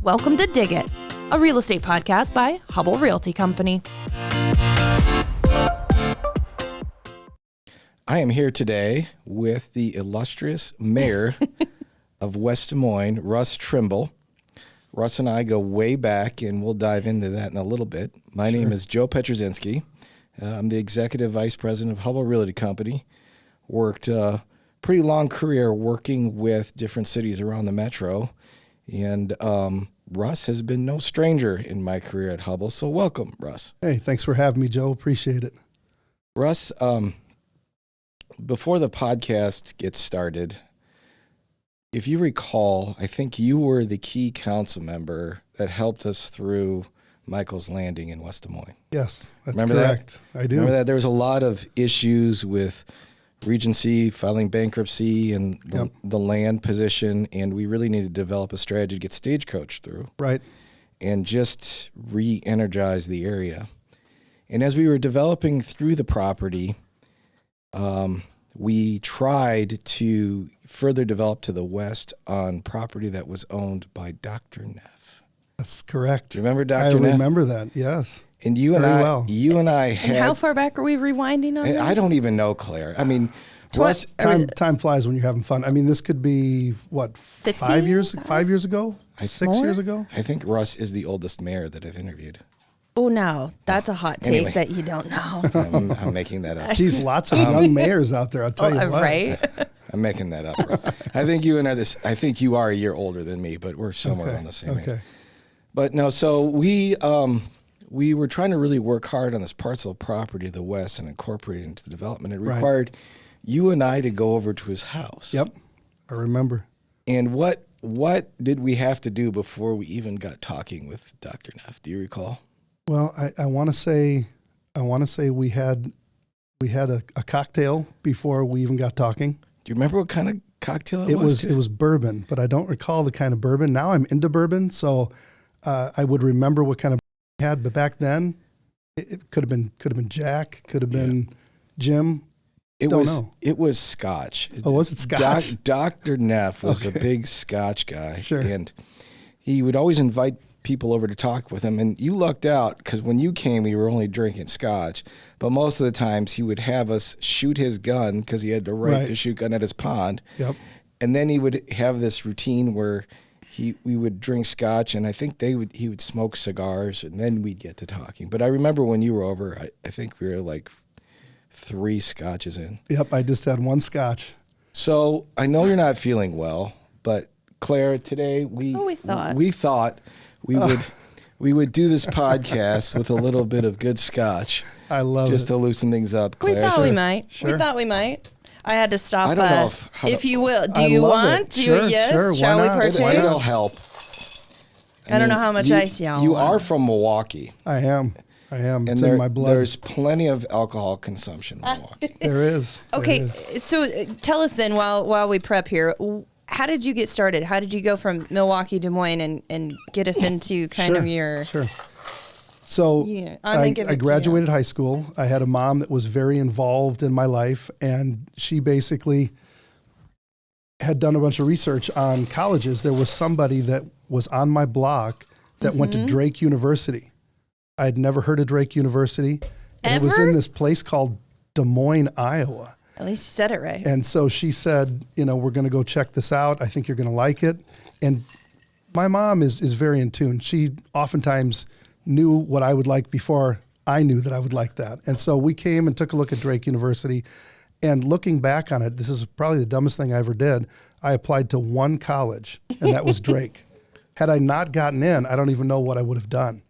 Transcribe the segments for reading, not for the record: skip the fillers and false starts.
Welcome to Dig It, a real estate podcast by Hubbell Realty Company. I am here today with the illustrious mayor of West Des Moines, Russ Trimble. Russ and I go way back, and we'll dive into that in a little bit. My name is Joe Pietruszynski. I'm the executive vice president of Hubbell Realty Company. Worked a pretty long career working with different cities around the metro. And Russ has been no stranger in my career at Hubbell. So welcome, Russ. Hey, thanks for having me, Joe. Appreciate it. Russ, before the podcast gets started, if you recall, I think you were the key council member that helped us through Michael's Landing in West Des Moines. Yes, that's Remember correct. That? I do. Remember that? There was a lot of issues with Regency filing bankruptcy and the land position, and we really needed to develop a strategy to get Stagecoach through. Right. And just re-energize the area. And as we were developing through the property, we tried to further develop to the west on property that was owned by Dr. Neff. That's correct. Do you remember Dr. Neff? I remember that, yes. And you and I had... And how far back are we rewinding on this? I don't even know, Claire. I mean, Russ... Time flies when you're having fun. I mean, this could be, 5 years ago? 6 years ago? I think Russ is the oldest mayor that I've interviewed. Oh, no. That's a hot take that you don't know. I'm making that up. Geez, lots of young mayors out there, I'll tell you what. Right? I'm making that up. I think you and I think you are a year older than me, but we're somewhere on the same age. But no, so we were trying to really work hard on this parcel of property to the west and incorporate it into the development. It required you and I to go over to his house. Yep, I remember. And what did we have to do before we even got talking with Dr. Neff? Do you recall? Well, I want to say we had a cocktail before we even got talking. Do you remember what kind of cocktail it was? It was bourbon, but I don't recall the kind of bourbon. Now I'm into bourbon, so I would remember what kind of bourbon I had. But back then, it could have been Jack, could have been Jim. It was Scotch. Oh, was it Scotch? Dr. Neff was a big Scotch guy. Sure. And he would always invite people over to talk with him. And you lucked out because when you came, we were only drinking Scotch. But most of the times he would have us shoot his gun because he had the right to shoot gun at his pond. Yep. And then he would have this routine where we would drink Scotch, and I think he would smoke cigars, and then we'd get to talking. But I remember when you were over, I think we were like 3 Scotches in. Yep, I just had 1 Scotch. So I know you're not feeling well, but Claire, today we thought we would do this podcast with a little bit of good Scotch. I love just to loosen things up, Claire. We thought we might. I had to stop. I don't know if you will. Do you want? Sure. Shall we partake? It'll help. I don't know how much ice y'all You want. are from Milwaukee. I am. And it's in my blood. There's plenty of alcohol consumption in Milwaukee. There is. Okay, so tell us then while we prep here, how did you get started? How did you go from Milwaukee, Des Moines, and get us into kind of your... Sure. So I graduated high school. I had a mom that was very involved in my life, and she basically had done a bunch of research on colleges. There was somebody that was on my block that went to Drake University. I had never heard of Drake University. And it was in this place called Des Moines, Iowa. At least you said it right. And so she said, we're going to go check this out. I think you're going to like it. And my mom is very in tune. She oftentimes knew what I would like before I knew that I would like that. And so we came and took a look at Drake University. And looking back on it, this is probably the dumbest thing I ever did. I applied to 1 college, and that was Drake. Had I not gotten in, I don't even know what I would have done.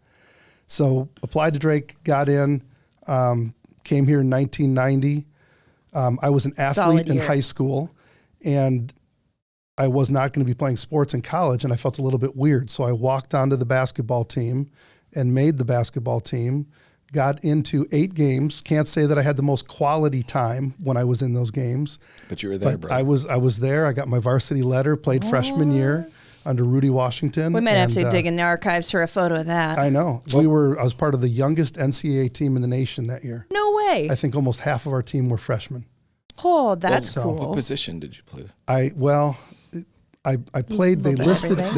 So applied to Drake, got in, came here in 1990. I was an athlete in high school, and I was not going to be playing sports in college, and I felt a little bit weird. So I walked onto the basketball team and made the basketball team, got into 8 games. Can't say that I had the most quality time when I was in those games. But you were there, bro. I was there. I got my varsity letter, played freshman year under Rudy Washington. We might have to dig in the archives for a photo of that. I know. I was part of the youngest NCAA team in the nation that year. No way. I think almost half of our team were freshmen. Oh, that's cool. What position did you play? I played. They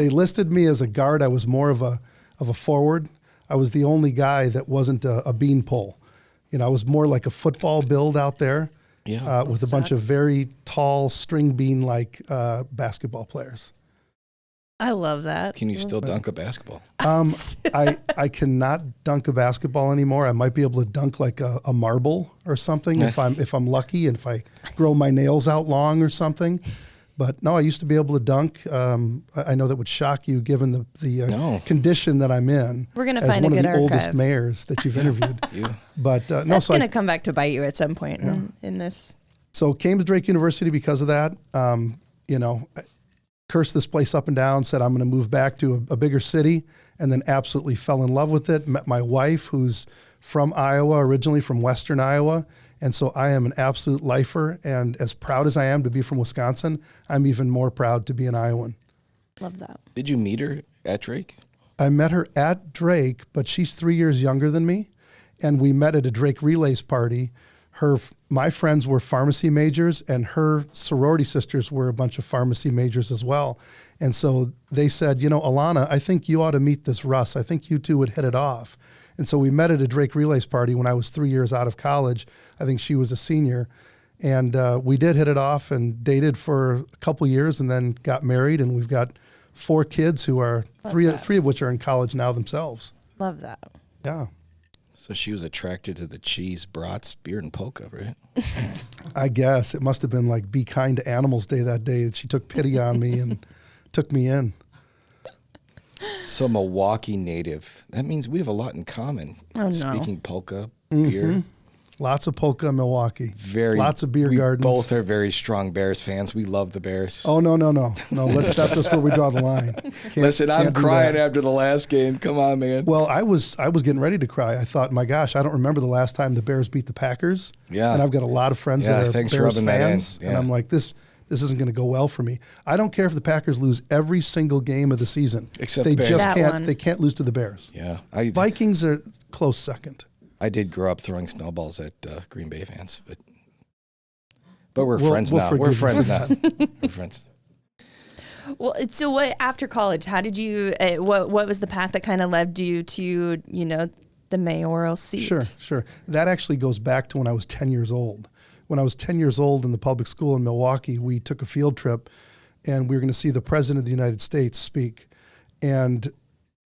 listed me as a guard. I was more of a forward. I was the only guy that wasn't a beanpole. I was more like a football build out there, with a bunch of very tall string bean like basketball players. I love that. Can you still dunk a basketball? I cannot dunk a basketball anymore. I might be able to dunk like a marble or something if I'm lucky, and if I grow my nails out long or something. But no, I used to be able to dunk. I know that would shock you given the condition that I'm in. We're going to find a good archive. As one of the oldest mayors that you've interviewed. But no, that's going to come back to bite you at some point in this. So came to Drake University because of that. I cursed this place up and down, said I'm going to move back to a bigger city, and then absolutely fell in love with it. Met my wife, who's from Iowa, originally from Western Iowa. And so I am an absolute lifer, and as proud as I am to be from Wisconsin, I'm even more proud to be an Iowan. Love that. Did you meet her at Drake? I met her at Drake, but she's 3 years younger than me, and we met at a Drake Relays party. My friends were pharmacy majors, and her sorority sisters were a bunch of pharmacy majors as well. And so they said, Alana, I think you ought to meet this Russ. I think you two would hit it off. And so we met at a Drake Relays party when I was 3 years out of college. I think she was a senior. And we did hit it off and dated for a couple years and then got married. And we've got 4 kids who are three of which are in college now themselves. Love that. Yeah. So she was attracted to the cheese, brats, beer, and polka, right? I guess. It must have been like Be Kind to Animals Day that day. She took pity on me and took me in. So Milwaukee native. That means we have a lot in common. Oh, no. Speaking polka, beer. Lots of polka in Milwaukee. Lots of beer gardens. Both are very strong Bears fans. We love the Bears. Oh, no. That's where we draw the line. Listen, I'm crying after the last game. Come on, man. Well, I was getting ready to cry. I thought, my gosh, I don't remember the last time the Bears beat the Packers. Yeah. And I've got a lot of friends that are Bears fans. Yeah. And I'm like, this isn't going to go well for me. I don't care if the Packers lose every single game of the season. Except they the Bears. just can't. They can't lose to the Bears. Yeah. Vikings are close second. I did grow up throwing snowballs at Green Bay fans, but we're friends now. We're friends now. We're friends. Well, so what after college? How did you? What was the path that kind of led you to the mayoral seat? Sure. That actually goes back to when I was 10 years old. When I was 10 years old in the public school in Milwaukee, we took a field trip, and we were going to see the President of the United States speak. And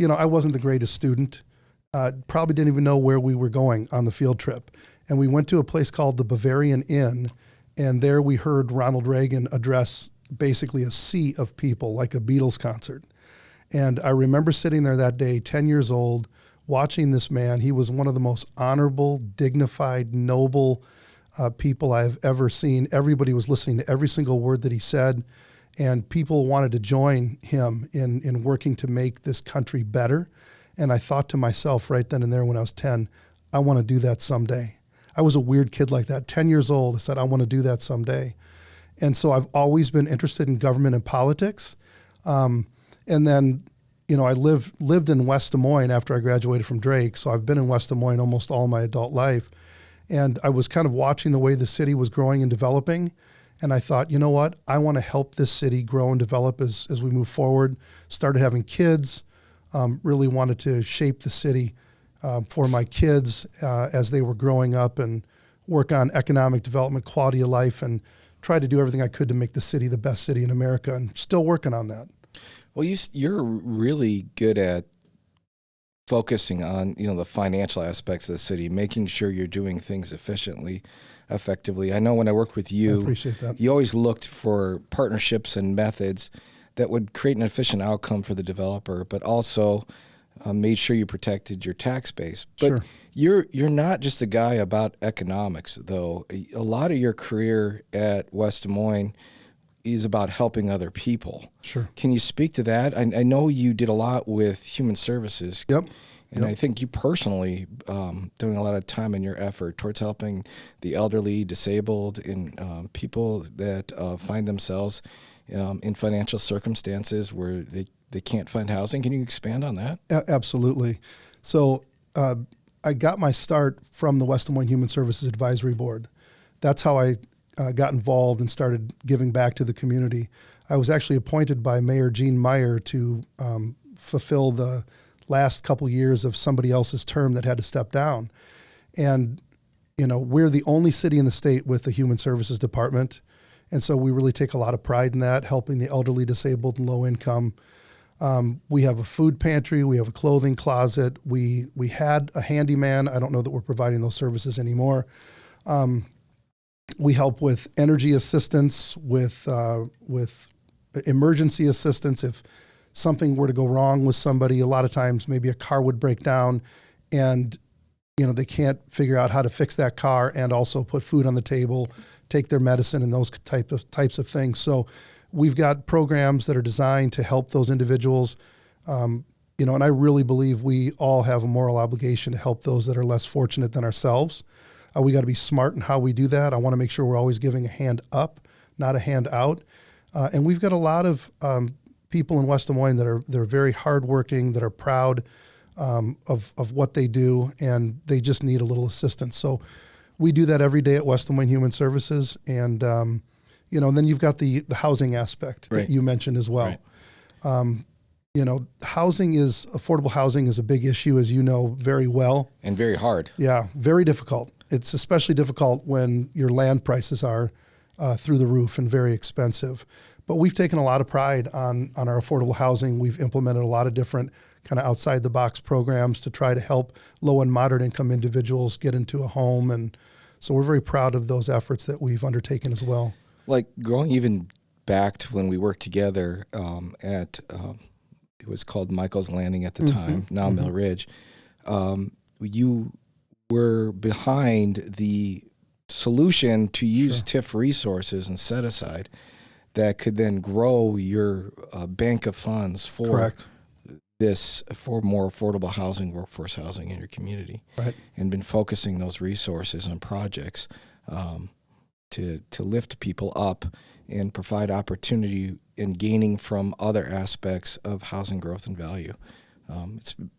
I wasn't the greatest student. Probably didn't even know where we were going on the field trip. And we went to a place called the Bavarian Inn, and there we heard Ronald Reagan address basically a sea of people, like a Beatles concert. And I remember sitting there that day, 10 years old, watching this man. He was one of the most honorable, dignified, noble people I've ever seen. Everybody was listening to every single word that he said, and people wanted to join him in working to make this country better. And I thought to myself right then and there when I was 10, I want to do that someday. I was a weird kid like that. 10 years old, I said, I want to do that someday. And so I've always been interested in government and politics. And then, I lived in West Des Moines after I graduated from Drake. So I've been in West Des Moines almost all my adult life. And I was kind of watching the way the city was growing and developing. And I thought, you know what? I want to help this city grow and develop as we move forward. Started having kids. Really wanted to shape the city for my kids as they were growing up and work on economic development, quality of life, and try to do everything I could to make the city the best city in America, and still working on that. Well, you're really good at focusing on the financial aspects of the city, making sure you're doing things efficiently, effectively. I know when I worked with you, I appreciate that. You always looked for partnerships and methods that would create an efficient outcome for the developer, but also made sure you protected your tax base. But sure. You're not just a guy about economics, though. A lot of your career at West Des Moines is about helping other people. Sure. Can you speak to that? I know you did a lot with human services. Yep. And I think you personally doing a lot of time in your effort towards helping the elderly, disabled, and people that find themselves in financial circumstances where they can't find housing. Can you expand on that? Absolutely. So I got my start from the West Des Moines Human Services Advisory Board. That's how I got involved and started giving back to the community. I was actually appointed by Mayor Gene Meyer to fulfill the last couple years of somebody else's term that had to step down. And, we're the only city in the state with a human services department. And so we really take a lot of pride in that, helping the elderly, disabled, and low income. We have a food pantry. We have a clothing closet. We had a handyman. I don't know that we're providing those services anymore. We help with energy assistance, with emergency assistance. If something were to go wrong with somebody, a lot of times maybe a car would break down and they can't figure out how to fix that car and also put food on the table, take their medicine, and those types of things. So we've got programs that are designed to help those individuals. And I really believe we all have a moral obligation to help those that are less fortunate than ourselves. We got to be smart in how we do that. I want to make sure we're always giving a hand up, not a hand out. And we've got a lot of people in West Des Moines they're very hardworking, that are proud of what they do, and they just need a little assistance. So we do that every day at West Des Moines Human Services. And, and then you've got the housing aspect that you mentioned as well. Right. Affordable housing is a big issue, as you know very well. And very hard. Yeah, very difficult. It's especially difficult when your land prices are through the roof and very expensive. But we've taken a lot of pride on our affordable housing. We've implemented a lot of different kind of outside the box programs to try to help low and moderate income individuals get into a home. And so we're very proud of those efforts that we've undertaken as well. Like growing even back to when we worked together at, it was called Michael's Landing at the time, now Mill Ridge. You were behind the solution to use TIF resources and set aside that could then grow your bank of funds for for more affordable housing, workforce housing in your community. Right. And been focusing those resources on projects to lift people up and provide opportunity in gaining from other aspects of housing growth and value.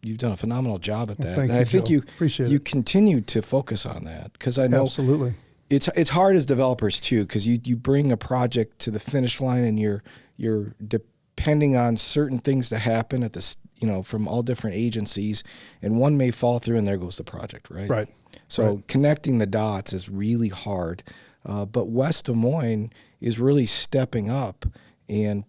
You've done a phenomenal job at that. Thank you, I think Joe. Appreciate you it. continue to focus on that, because I know absolutely it's hard as developers too, because you bring a project to the finish line and you're depending on certain things to happen at this, from all different agencies, and one may fall through and there goes the project, right? Right. So connecting the dots is really hard. But West Des Moines is really stepping up and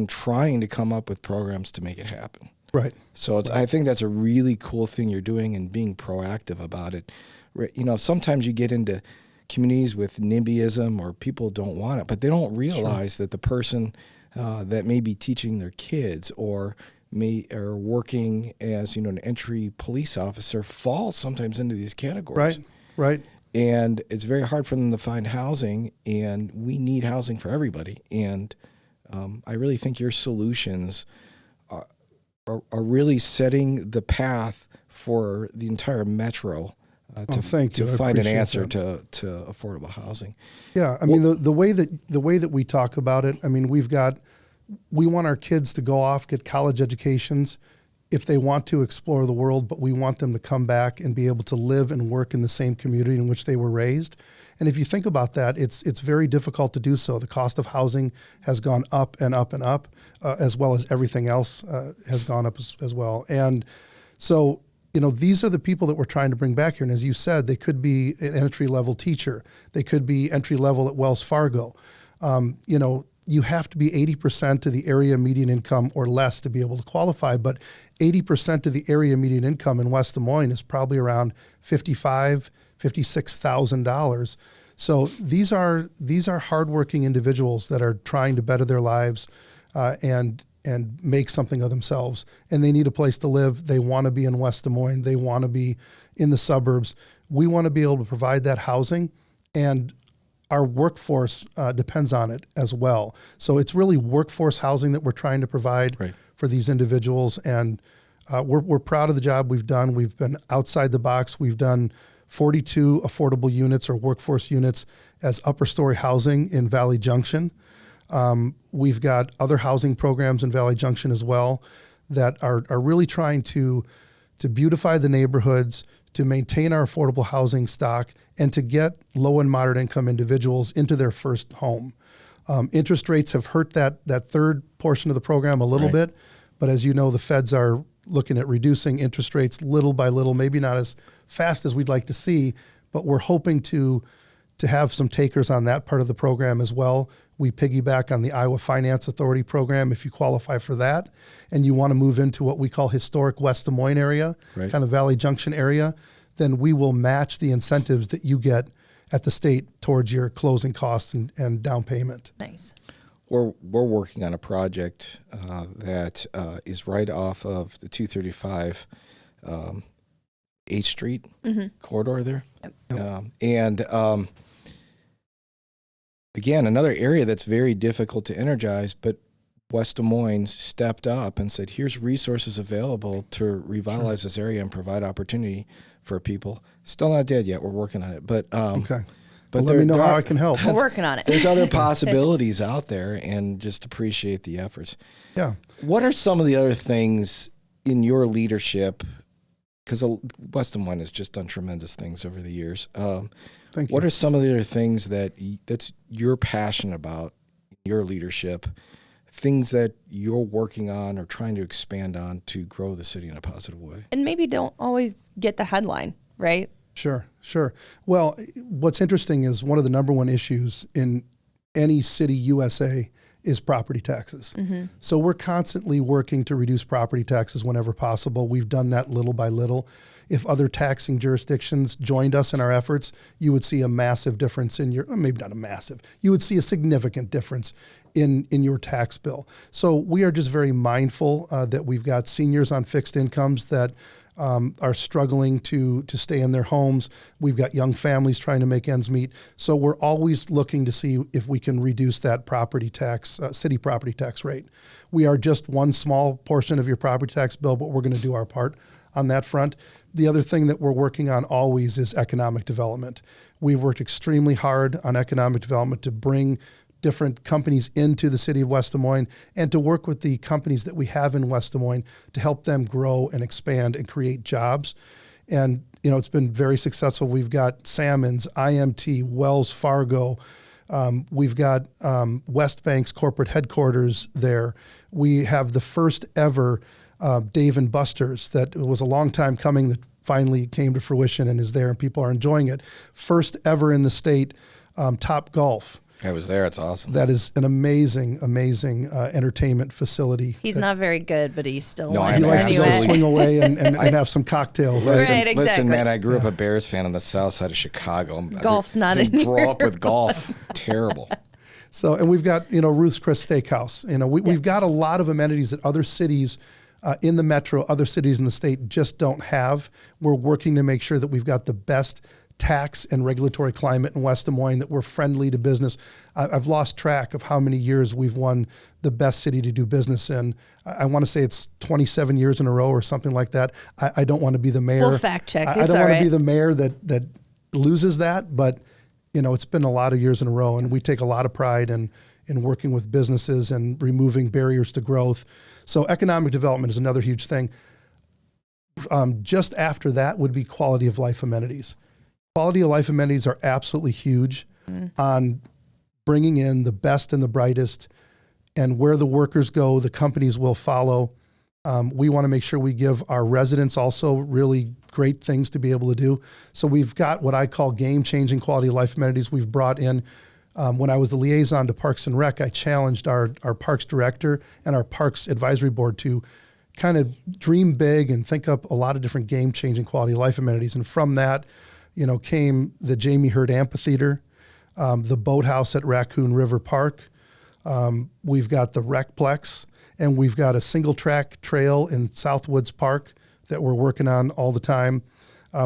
trying to come up with programs to make it happen. Right. So I think that's a really cool thing you're doing, and being proactive about it. Sometimes you get into communities with NIMBYism, or people don't want it, but they don't realize that the person that may be teaching their kids or are working as an entry police officer falls sometimes into these categories. Right. And it's very hard for them to find housing, and we need housing for everybody. And I really think your solutions are really setting the path for the entire metro to find an answer to affordable housing. Yeah, I mean the way that we talk about it, I mean we want our kids to go off, get college educations if they want to explore the world, but we want them to come back and be able to live and work in the same community in which they were raised. And if you think about that, it's very difficult to do so. The cost of housing has gone up and up and up, as well as everything else has gone up as well. And so, these are the people that we're trying to bring back here. And as you said, they could be an entry-level teacher. They could be entry-level at Wells Fargo. You have to be 80% of the area median income or less to be able to qualify, but 80% of the area median income in West Des Moines is probably around $55,000, $56,000. So these are hardworking individuals that are trying to better their lives and make something of themselves. And they need a place to live. They want to be in West Des Moines. They want to be in the suburbs. We want to be able to provide that housing, and our workforce depends on it as well. So it's really workforce housing that we're trying to provide for these individuals. And we're proud of the job we've done. We've been outside the box. We've done 42 affordable units or workforce units as upper story housing in Valley Junction. We've got other housing programs in Valley Junction as well that are really trying to beautify the neighborhoods, to maintain our affordable housing stock, and to get low and moderate income individuals into their first home. Interest rates have hurt that third portion of the program a little bit, but as you know, the feds are looking at reducing interest rates little by little, maybe not as fast as we'd like to see, but we're hoping to have some takers on that part of the program as well. We piggyback on the Iowa Finance Authority program if you qualify for that, and you want to move into what we call historic West Des Moines area, kind of Valley Junction area, then we will match the incentives that you get at the state towards your closing costs and down payment. Nice. We're working on a project that is right off of the 235 8th Street corridor there. Yep. Again, another area that's very difficult to energize, but West Des Moines stepped up and said, here's resources available to revitalize this area and provide opportunity for people. Still not dead yet. We're working on it. But okay. But let me know how I can help. We're working on it. There's other possibilities out there, and just appreciate the efforts. Yeah. What are some of the other things in your leadership? Because West Des Moines has just done tremendous things over the years. Thank you. What are some of the other things that's you're passionate about in your leadership? Things that you're working on or trying to expand on to grow the city in a positive way? And maybe don't always get the headline, right? Sure. Well, what's interesting is one of the number one issues in any city USA is property taxes. Mm-hmm. So we're constantly working to reduce property taxes whenever possible. We've done that little by little. If other taxing jurisdictions joined us in our efforts, you would see a massive difference in your, maybe not a massive, you would see a significant difference in your tax bill. So we are just very mindful that we've got seniors on fixed incomes that are struggling to stay in their homes. We've got young families trying to make ends meet. So we're always looking to see if we can reduce that property tax, city property tax rate. We are just one small portion of your property tax bill, but we're going to do our part on that front. The other thing that we're working on always is economic development. We've worked extremely hard on economic development to bring different companies into the city of West Des Moines and to work with the companies that we have in West Des Moines to help them grow and expand and create jobs. And, it's been very successful. We've got Salmons, IMT, Wells Fargo. We've got West Bank's corporate headquarters there. We have the first ever Dave & Buster's that was a long time coming that finally came to fruition and is there and people are enjoying it. First ever in the state, Top Golf. I was there. It's awesome. That is an amazing entertainment facility. He's not very good, but he's still he likes to go swing away and have some cocktails. Listen, man, I grew up a Bears fan on the south side of Chicago. Golf's not in here. Grew up with golf. Terrible. So, and we've got, Ruth's Chris Steakhouse. We've got a lot of amenities that other cities in the metro, other cities in the state just don't have. We're working to make sure that we've got the best tax and regulatory climate in West Des Moines, that we're friendly to business. I've lost track of how many years we've won the best city to do business in. I want to say it's 27 years in a row or something like that. I don't want to be the mayor. We'll fact check. I don't want to be the mayor that loses that, but it's been a lot of years in a row, and we take a lot of pride in working with businesses and removing barriers to growth. So economic development is another huge thing. Just after that would be quality of life amenities. Quality of life amenities are absolutely huge on bringing in the best and the brightest, and where the workers go, the companies will follow. We want to make sure we give our residents also really great things to be able to do. So we've got what I call game-changing quality of life amenities. We've brought in, when I was the liaison to Parks and Rec, I challenged our Parks Director and our Parks Advisory Board to kind of dream big and think up a lot of different game-changing quality of life amenities. And from that, came the Jamie Hurd Amphitheater, the boathouse at Raccoon River Park. We've got the RecPlex, and we've got a single track trail in Southwoods Park that we're working on all the time.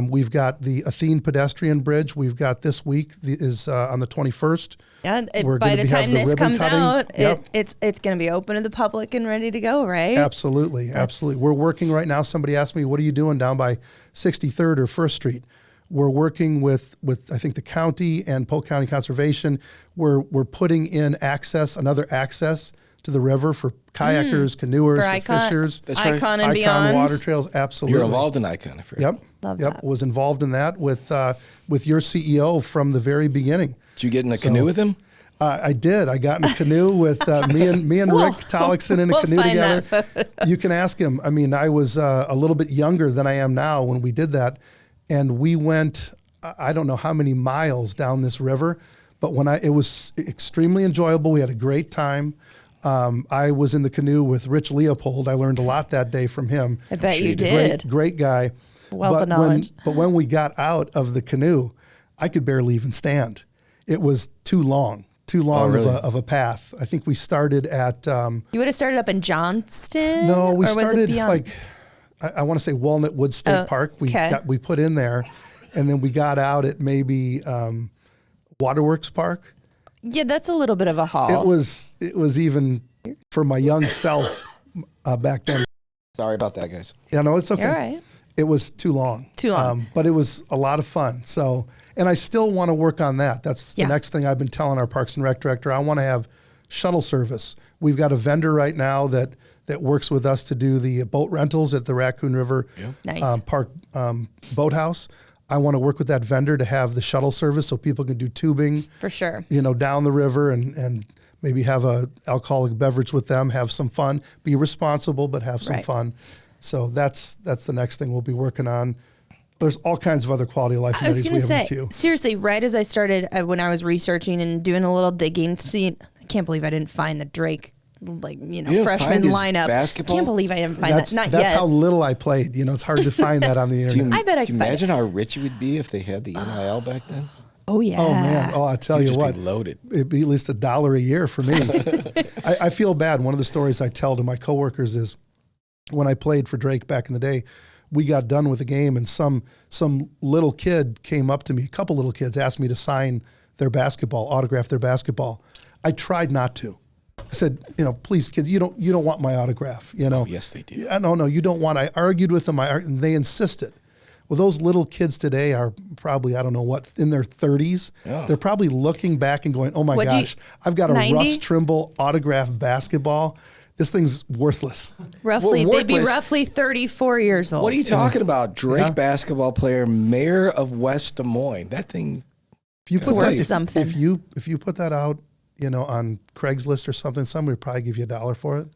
We've got the Athene pedestrian bridge. We've got this week is on the 21st. Yeah, by the time this comes out, it's going to be open to the public and ready to go, right? Absolutely. We're working right now. Somebody asked me, what are you doing down by 63rd or 1st Street? We're working with I think the county and Polk County Conservation. We're putting in another access to the river for kayakers, canoers, for fishers. That's right. Icon and beyond. Water trails, absolutely. You're involved in Icon. Yep. Love that. Was involved in that with your CEO from the very beginning. Did you get in a canoe with him? I did. I got in a canoe with me and Rick Tollickson in a canoe together. You can ask him. I mean, I was a little bit younger than I am now when we did that, and we went. I don't know how many miles down this river, but it was extremely enjoyable. We had a great time. I was in the canoe with Rich Leopold. I learned a lot that day from him. I bet you did. Great guy. Wealth of knowledge. But when we got out of the canoe, I could barely even stand. It was too long really? of a path. I think we started at... you would have started up in Johnston? No, we or was started it beyond? I want to say Walnut Wood State Park. We put in there, and then we got out at maybe Waterworks Park. Yeah, that's a little bit of a haul. It was even for my young self back then. Sorry about that, guys. Yeah, no, it's okay. You're all right. It was too long. But it was a lot of fun. So, and I still want to work on that. That's the next thing I've been telling our Parks and Rec director. I want to have shuttle service. We've got a vendor right now that works with us to do the boat rentals at the Raccoon River Park Boathouse. I want to work with that vendor to have the shuttle service so people can do tubing. For sure. Down the river and maybe have a alcoholic beverage with them, have some fun, be responsible, but have some fun. So that's the next thing we'll be working on. There's all kinds of other quality of life amenities we have in the queue. Seriously, right as I started, when I was researching and doing a little digging, I can't believe I didn't find the Drake, freshman lineup. Basketball? Can't believe I didn't find that. Not that's yet. how little I played. It's hard to find that on the internet. I bet I could imagine how rich it would be if they had the NIL back then? Oh, yeah. Oh, man. Oh, I tell you what. Be loaded. It'd be at least $1 a year for me. I feel bad. One of the stories I tell to my coworkers is when I played for Drake back in the day, we got done with the game and some little kid came up to me, a couple little kids asked me to sign their basketball, autograph their basketball. I tried not to. I said, please, kids, you don't want my autograph, Oh, yes, they do. No, you don't want. I argued with them, and they insisted. Well, those little kids today are probably, I don't know what, in their 30s. Yeah. They're probably looking back and going, oh my gosh, I've got a 90? Russ Trimble autographed basketball. This thing's worthless. They'd be roughly 34 years old. What are you talking about? Drake basketball player, mayor of West Des Moines. That thing. It's worth something. If you put that out, on Craigslist or something, somebody would probably give you $1 for it.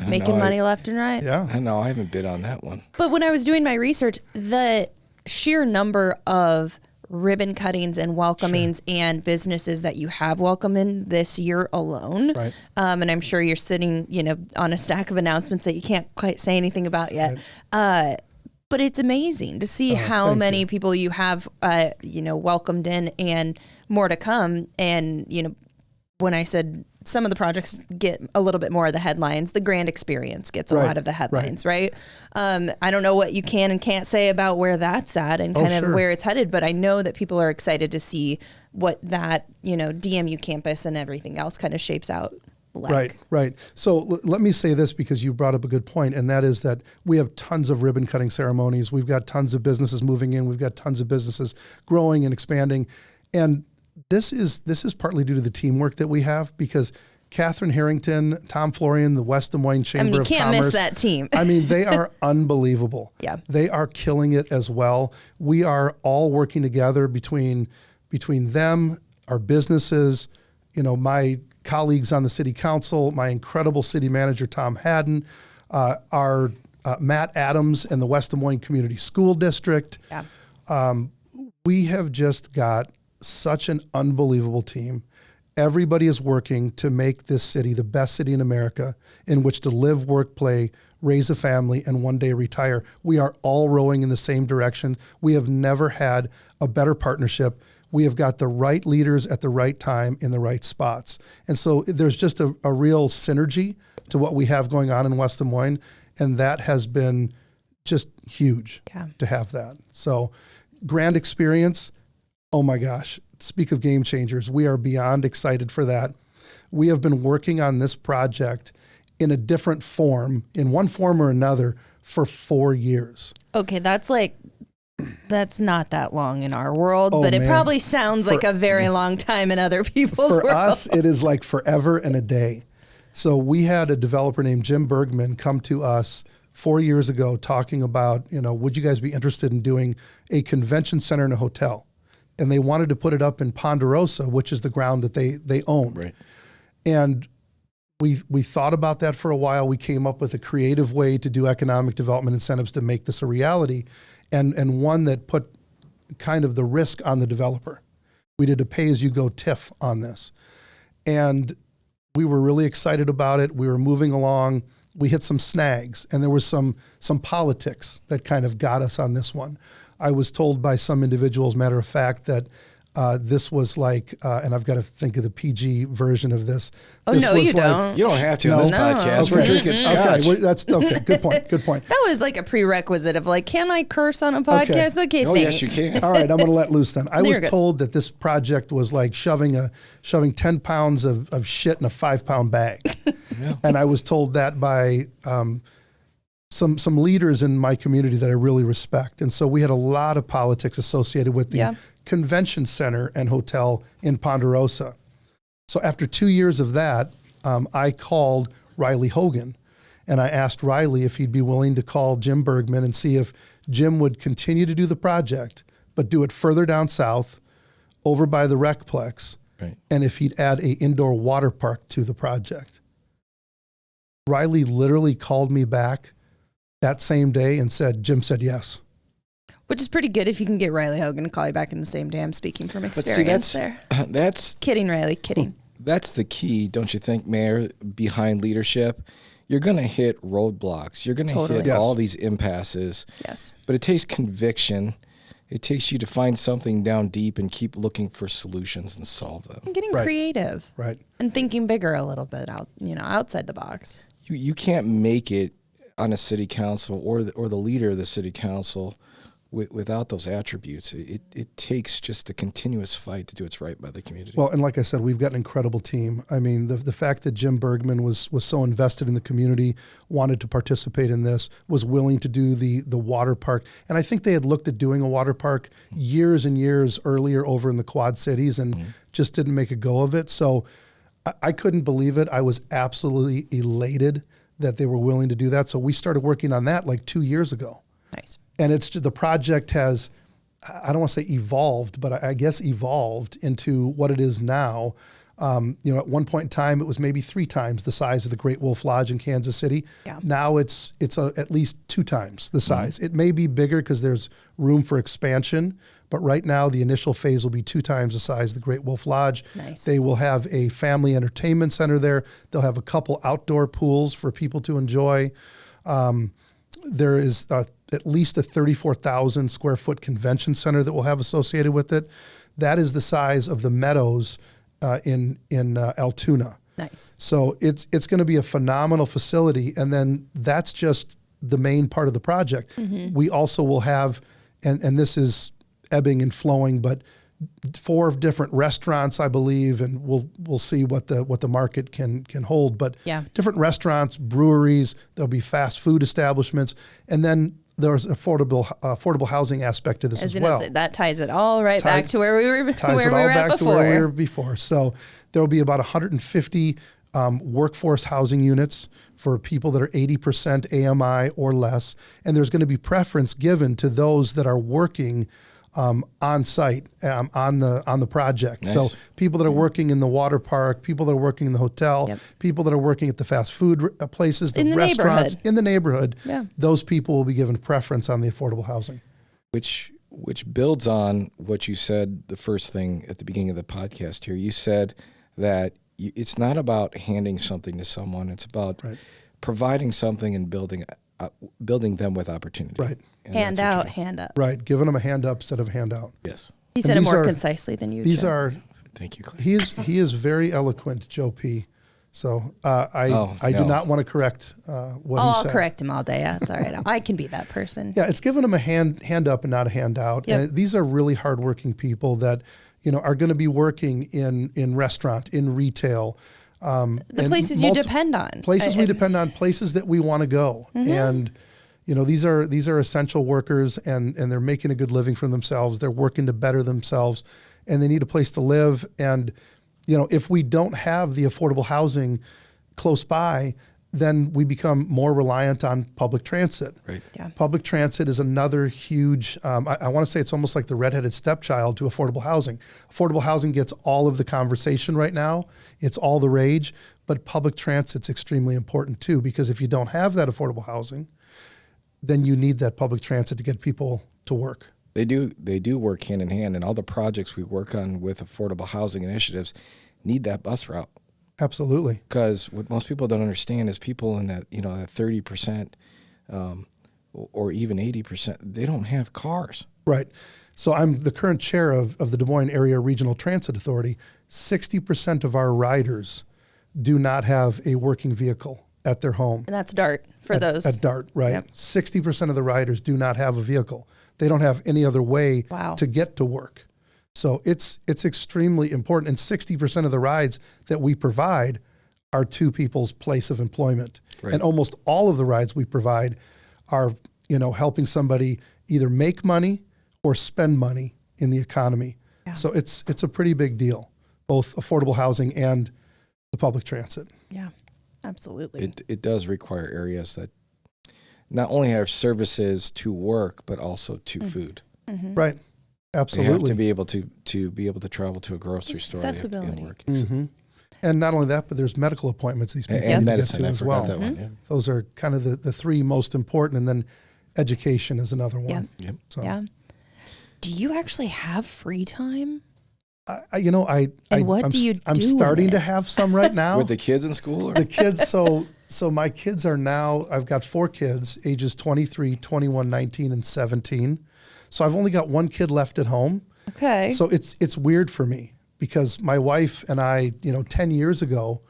Making money left and right. Yeah. I know. I haven't bid on that one. But when I was doing my research, the sheer number of ribbon cuttings and welcomings and businesses that you have welcomed this year alone. Right. And I'm sure you're sitting, on a stack of announcements that you can't quite say anything about yet. Right. But it's amazing to see how many people you have, welcomed in and more to come. And, when I said some of the projects get a little bit more of the headlines, the Grand Experience gets a lot of the headlines, right? I don't know what you can and can't say about where that's at and kind of where it's headed, but I know that people are excited to see what that, DMU campus and everything else kind of shapes out like. Right. So let me say this because you brought up a good point, and that is that we have tons of ribbon cutting ceremonies. We've got tons of businesses moving in. We've got tons of businesses growing and expanding. And this is partly due to the teamwork that we have because Catherine Harrington, Tom Florian, the West Des Moines Chamber of Commerce. You can't miss that team. They are unbelievable. Yeah. They are killing it as well. We are all working together between them, our businesses, my colleagues on the city council, my incredible city manager, Tom Haddon, our Matt Adams and the West Des Moines Community School District. Yeah. We have just got such an unbelievable team. Everybody is working to make this city the best city in America in which to live, work, play, raise a family, and one day retire. We are all rowing in the same direction. We have never had a better partnership. We have got the right leaders at the right time in the right spots. And so there's just a real synergy to what we have going on in West Des Moines, and that has been just huge to have that. So Grand Experience, oh my gosh, speak of game changers. We are beyond excited for that. We have been working on this project in a different form, in one form or another, for 4 years. Okay, that's not that long in our world, but it probably sounds like a very long time in other people's world. For us, it is like forever and a day. So we had a developer named Jim Bergman come to us 4 years ago talking about, would you guys be interested in doing a convention center and a hotel? and they wanted to put it up in Ponderosa, which is the ground that they own. Right. And we thought about that for a while. We came up with a creative way to do economic development incentives to make this a reality, and one that put kind of the risk on the developer. We did a pay-as-you-go TIF on this. And we were really excited about it. We were moving along. We hit some snags, and there was some politics that kind of got us on this one. I was told by some individuals, matter of fact, that this was like, and I've got to think of the PG version of this. Oh, this no, was you don't. You don't have to on this podcast. Okay. We're drinking scotch. Okay, that's okay. Good point. Good point. That was like a prerequisite of like, can I curse on a podcast? Okay, Oh, thanks. yes, you can. All right, I'm going to let loose then. I You're was good. told that this project was like shoving 10 pounds of shit in a 5-pound bag. Yeah. And I was told that by some leaders in my community that I really respect. And so we had a lot of politics associated with the convention center and hotel in Ponderosa. So after 2 years of that, I called Riley Hogan, and I asked Riley if he'd be willing to call Jim Bergman and see if Jim would continue to do the project, but do it further down south, over by the RecPlex, Right. and if he'd add a indoor water park to the project. Riley literally called me back that same day and said, Jim said yes. Which is pretty good if you can get Riley Hogan to call you back in the same day. I'm speaking from experience there. That's Kidding, Riley, kidding. That's the key, don't you think, Mayor, behind leadership? You're going to hit roadblocks. You're going to hit Yes. all these impasses. Yes. But it takes conviction. It takes you to find something down deep and keep looking for solutions and solve them. And getting Right. creative. Right. And thinking bigger a little bit outside the box. You can't make it on a city council or the leader of the city council without those attributes. It takes just a continuous fight to do what's right by the community. Well, and like I said, we've got an incredible team. I mean, the fact that Jim Bergman was so invested in the community, wanted to participate in this, was willing to do the water park. And I think they had looked at doing a water park years and years earlier over in the Quad Cities and just didn't make a go of it. So I couldn't believe it. I was absolutely elated that they were willing to do that. So we started working on that like 2 years ago. Nice. And the project has, I don't want to say evolved, but I guess evolved into what it is now. At one point in time, it was maybe 3 times the size of the Great Wolf Lodge in Kansas City. Yeah. Now it's at least 2 times the size. It may be bigger because there's room for expansion, but right now the initial phase will be 2 times the size of the Great Wolf Lodge. Nice. They will have a family entertainment center there. They'll have a couple outdoor pools for people to enjoy. There is at least a 34,000 square foot convention center that we'll have associated with it. That is the size of the Meadows in Altoona. Nice. So it's going to be a phenomenal facility. And then that's just the main part of the project. We also will have, and this is ebbing and flowing, but 4 different restaurants, I believe, and we'll see what the market can hold. But different restaurants, breweries, there'll be fast food establishments, and then there's affordable housing aspect to this as well. That ties it all back to where we were Ties where it we all were at back to before. where we were before. So there will be about 150 workforce housing units for people that are 80% AMI or less, and there's going to be preference given to those that are working on site on the project. Nice. So people that are working in the water park, people that are working in the hotel, people that are working at the fast food places, the restaurants in the neighborhood. Those people will be given preference on the affordable housing. Which builds on what you said the first thing at the beginning of the podcast here. You said that it's not about handing something to someone. It's about providing something and building them with opportunity. Right. And hand out, hand up. Right. Giving them a hand up instead of a handout. Yes. He said it more concisely than you. These are. Thank you, Clay. He is very eloquent, Joe P. So I do not want to correct what he said. I'll correct him all day. Yeah, it's all right. I can be that person. Yeah, it's giving them a hand up and not a handout. Yep. And these are really hardworking people that are going to be working in restaurant, in retail. The places you depend on. Places we depend on, places that we want to go. And these are essential workers, and they're making a good living for themselves. They're working to better themselves, and they need a place to live. And if we don't have the affordable housing close by, then we become more reliant on public transit. Right. Yeah. Public transit is another huge, I want to say it's almost like the redheaded stepchild to affordable housing. Affordable housing gets all of the conversation right now. It's all the rage, but public transit's extremely important too, because if you don't have that affordable housing, then you need that public transit to get people to work. They do work hand in hand, and all the projects we work on with affordable housing initiatives need that bus route. Absolutely. Because what most people don't understand is people in that, that 30% or even 80%, they don't have cars. Right. So I'm the current chair of the Des Moines Area Regional Transit Authority. 60% of our riders do not have a working vehicle at their home. And that's DART for those. At DART, right. Yep. 60% of the riders do not have a vehicle. They don't have any other way to get to work. So it's extremely important. And 60% of the rides that we provide are to people's place of employment. Right. And almost all of the rides we provide are, helping somebody either make money or spend money in the economy. Yeah. So it's a pretty big deal, both affordable housing and the public transit. Yeah, absolutely. It does require areas that not only have services to work, but also to food. Mm-hmm. Right. Absolutely. They have to be able to travel to a grocery store. Accessibility. Work. Mm-hmm. And not only that, but there's medical appointments these people and need medicine, to get to as I well. forgot that one. Yeah. Those are kind of the three most important, and then education is another one. Yeah. Yep. So, yeah. Do you actually have free time? I'm do starting to have some right now. With the kids in school? Or? The kids, so my kids are now, I've got 4 kids, ages 23, 21, 19, and 17. So I've only got 1 kid left at home. Okay. So it's weird for me because my wife and I, 10 years ago,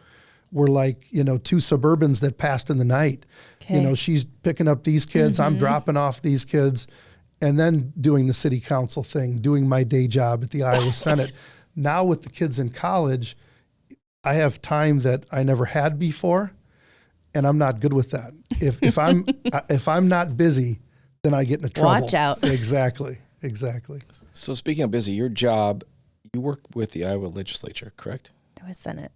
were like, 2 Suburbans that passed in the night. Okay. She's picking up these kids, I'm dropping off these kids, and then doing the city council thing, doing my day job at the Iowa Senate. Now with the kids in college, I have time that I never had before, and I'm not good with that. If I'm not busy, then I get into trouble. Watch out. Exactly. So speaking of busy, your job, you work with the Iowa legislature, correct? Iowa Senate.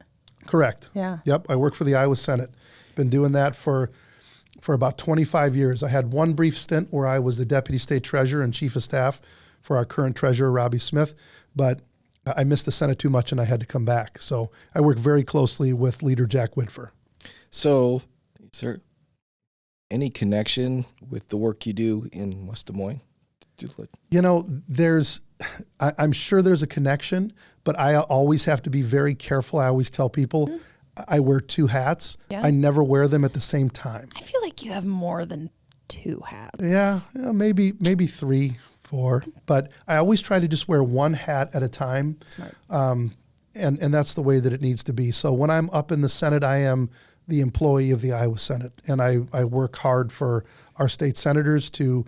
Correct. Yeah. Yep. I work for the Iowa Senate. Been doing that for about 25 years. I had one brief stint where I was the deputy state treasurer and chief of staff for our current treasurer, Robbie Smith, but I missed the Senate too much and I had to come back. So I work very closely with Leader Jack Whitfer. So, is there any connection with the work you do in West Des Moines? I'm sure there's a connection, but I always have to be very careful. I always tell people I wear 2 hats. Yeah. I never wear them at the same time. I feel like you have more than 2 hats. Yeah, maybe 3, 4, but I always try to just wear 1 hat at a time. Smart. And that's the way that it needs to be. So when I'm up in the Senate, I am the employee of the Iowa Senate, and I work hard for our state senators to,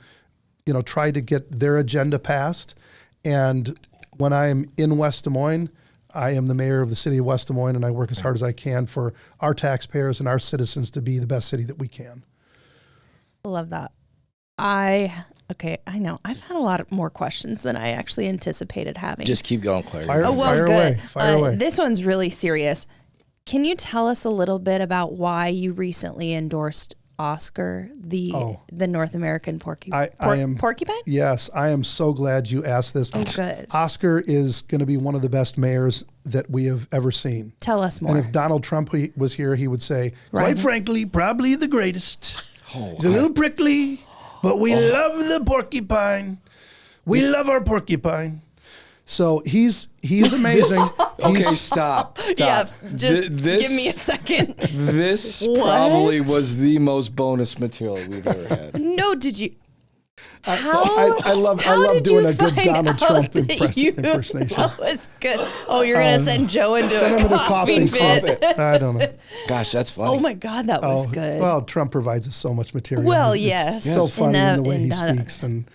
try to get their agenda passed. And when I'm in West Des Moines, I am the mayor of the city of West Des Moines, and I work as hard as I can for our taxpayers and our citizens to be the best city that we can. I love that. I know. I've had a lot of more questions than I actually anticipated having. Just keep going, Claire. Fire good. away. This one's really serious. Can you tell us a little bit about why you recently endorsed Oscar, the North American porcupine? Porcupine? Yes, I am so glad you asked this. Oh, good. Oscar is going to be one of the best mayors that we have ever seen. Tell us more. And if Donald Trump was here, he would say, Right. quite frankly, probably the greatest. He's a little prickly, but we love the porcupine. We love our porcupine. So he's amazing. Okay, stop. Yeah, just give me a second. This What? probably was the most bonus material we've ever had. No, did you? I love doing a good Donald Trump impersonation. That was good. Oh, you're going to send Joe into Send a him into coughing fit. I don't know. Gosh, that's funny. Oh my God, that was good. Well, Trump provides us so much material. Well, He's yes. so funny in the way he And, speaks, and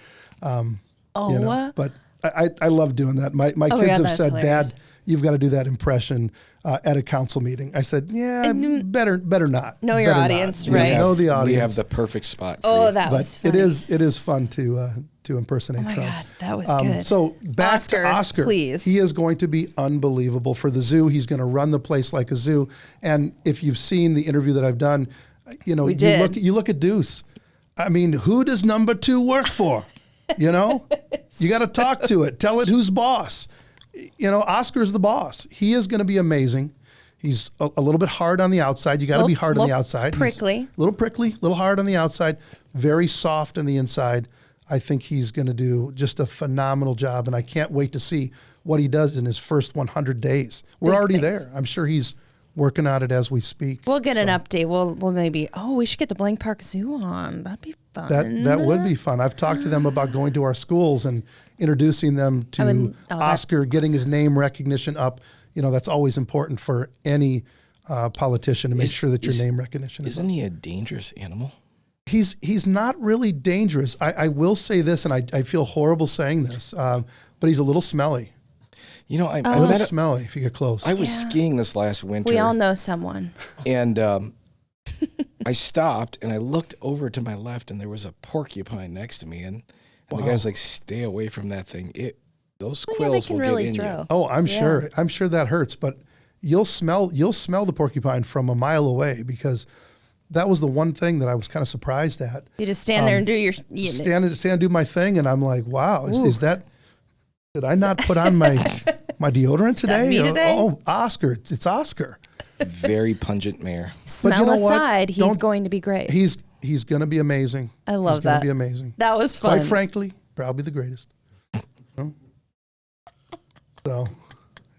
But I love doing that. My kids God, have that's said, hilarious. Dad, you've got to do that impression at a council meeting. I said, yeah, better not. Know your Better audience, not. right? Yeah, know the audience. We have the perfect spot for Oh, you. that was But funny. it is fun to impersonate Oh my Trump. God, that was good. So back Oscar, to Oscar. please. He is going to be unbelievable for the zoo. He's going to run the place like a zoo. And if you've seen the interview that I've done, You know, We did. you look at Deuce. I mean, who does number 2 work for? You know, you got to talk to it. Tell it who's boss. You know, Oscar's the boss. He is going to be amazing. He's a little bit hard on the outside. You got to be hard on the outside. Prickly. He's a little prickly, a little hard on the outside, very soft on the inside. I think he's going to do just a phenomenal job, and I can't wait to see what he does in his first 100 days. We're Big already things. there. I'm sure he's working on it as we speak. We'll get an update. We'll maybe, we should get the Blank Park Zoo on. That'd be fun. That would be fun. I've talked to them about going to our schools and introducing them to Oscar, getting his name recognition up. You know, that's always important for any politician to make sure that your name recognition is up. Isn't he a dangerous animal? He's not really dangerous. I will say this, and I feel horrible saying this, but he's a little smelly. You know, A little smelly if you get close. I was skiing this last winter. We all know someone. And I stopped and I looked over to my left and there was a porcupine next to me. And the guy was like, stay away from that thing. Those quills will really get in throw. you. Oh, I'm sure. I'm sure that hurts, but you'll smell the porcupine from a mile away, because that was the one thing that I was kind of surprised at. You just stand there and do your... Stand and do my thing, and I'm like, wow, is that... Did I not put on my deodorant today? me today? Oh, Oscar. It's Oscar. Very pungent mare. Smell you know what? aside, he's going to be great. He's going to be amazing. I love He's going that. to be amazing. That was fun. Quite frankly, probably the greatest. So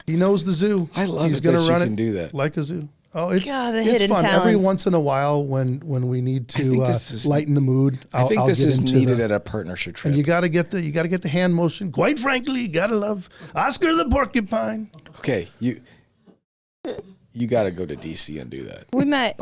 he knows the zoo. I love He's it gonna that you run can it do that. like a zoo. Oh, it's God, the it's hidden fun. Every talents. once in a while, when we need to lighten the mood, I think I'll this get is into needed at a partnership trip. and you got to get the hand motion. Quite frankly, you got to love Oscar the Porcupine. Okay, you got to go to DC and do that. We might,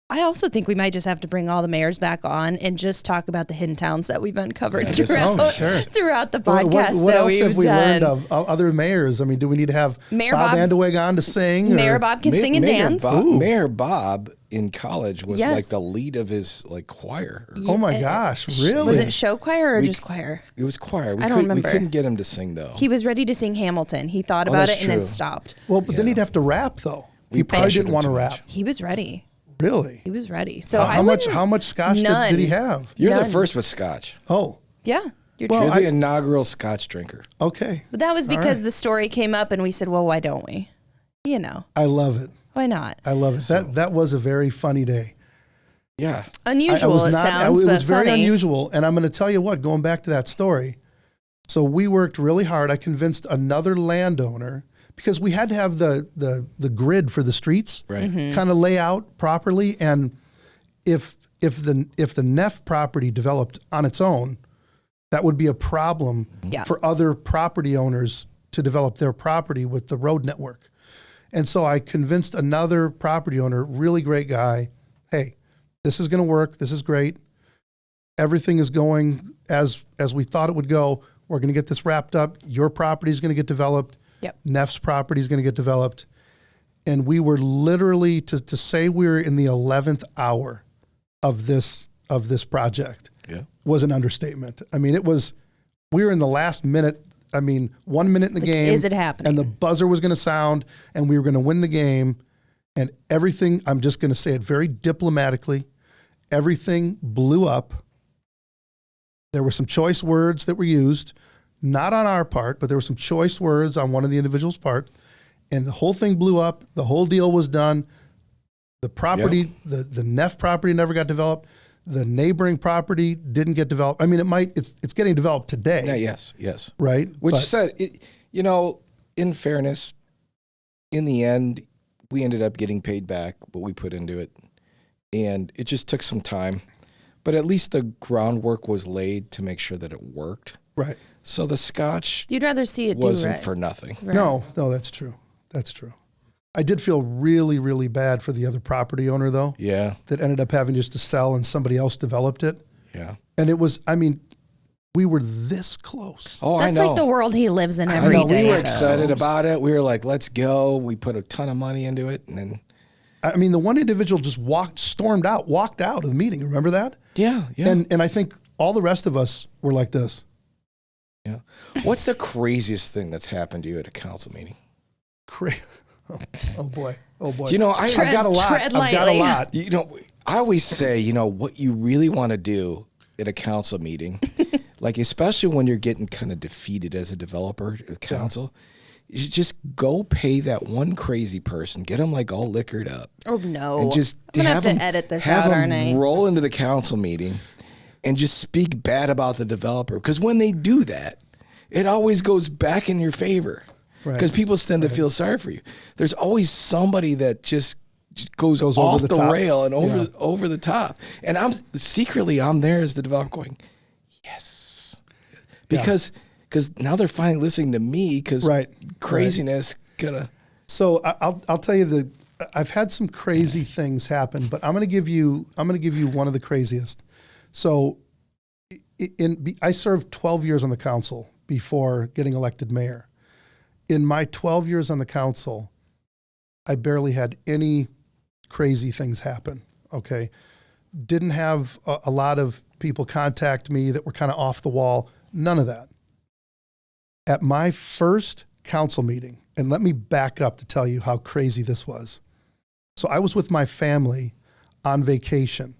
I also think we might just have to bring all the mayors back on and just talk about the hidden towns that we've uncovered Yeah, throughout the What podcast what that else we've have we done. learned of other mayors? I mean, do we need to have Mayor Bob Bob- Andeweg on to sing? Mayor or- Bob can sing and dance. Mayor Bob in college was Yes. like the lead of his choir. Oh my gosh, really? Was it show choir or just choir? It was choir. I don't remember. We couldn't get him to sing though. He was ready to sing Hamilton. He thought about that's it and then true. stopped. Well, but then he'd have to rap though. He probably pressured didn't him want to too rap. much. He was ready. Really? He was ready. So How much scotch did he have? You're None. the first with scotch. Oh, Yeah. You're Well, true. You're the inaugural scotch drinker. okay. But that was All because right. the story came up and we said, well, why don't we? You know, I love it. why not? I love it. That was a very funny day. Yeah. Unusual, sounds, it but was very funny. unusual. And I'm going to tell you what, going back to that story. So we worked really hard. I convinced another landowner, because we had to have the grid for the streets Right. Mm-hmm. kind of lay out properly. And if the Neff property developed on its own, that would be a problem Yeah. for other property owners to develop their property with the road network. And so I convinced another property owner, really great guy, hey, this is going to work. This is great. Everything is going as we thought it would go. We're going to get this wrapped up. Your property is going to get developed. Yep. Neff's property is going to get developed. And we were literally, to say we were in the 11th hour of this project Yeah. was an understatement. I mean, we were in the last minute. I mean, 1 minute in the game. Is it happening? And the buzzer was going to sound and we were going to win the game. And everything, I'm just going to say it very diplomatically, everything blew up. There were some choice words that were used, not on our part, but there were some choice words on one of the individuals' part. And the whole thing blew up. The whole deal was done. The property, the Neff property never got developed. The neighboring property didn't get developed. I mean, it's getting developed today. Yeah, yes. Right? Which But- said, in fairness, in the end, we ended up getting paid back what we put into it. And it just took some time. But at least the groundwork was laid to make sure that it worked. Right. So the scotch You'd rather see it do wasn't right. for nothing. Right. No, that's true. That's true. I did feel really, really bad for the other property owner, though, Yeah, that ended up having just to sell and somebody else developed it. yeah. And it was, I mean, we were this close. Oh, That's I know. like the world he lives in I every know. day. We were excited about it. We were like, let's go. We put a ton of money into it. And then, I mean, the one individual just walked out of the meeting. Remember that? yeah. And I think all the rest of us were like this. Yeah. What's the craziest thing that's happened to you at a council meeting? Cra- Oh boy. Oh boy. You know, I've got a lot. Tread I've got a lightly. lot. You know, I always say, you know, what you really want to do at a council meeting, like especially when you're getting kind of defeated as a developer at council, you just go pay that one crazy person, get them like all liquored up. Oh no! And just I'm gonna have them, to edit this have out, them aren't I? roll into the council meeting and just speak bad about the developer. Because when they do that, it always goes back in your favor. Because people tend to feel sorry for you. There's always somebody that just goes off over the top. rail and over the top. And I'm there as the developer going, yes, because now they're finally listening to me because craziness gonna. So I'll tell you I've had some crazy things happen, but I'm gonna give you one of the craziest. So I served 12 years on the council before getting elected mayor. In my 12 years on the council, I barely had any crazy things happen, okay? Didn't have a lot of people contact me that were kind of off the wall, none of that. At my first council meeting, and let me back up to tell you how crazy this was. So I was with my family on vacation.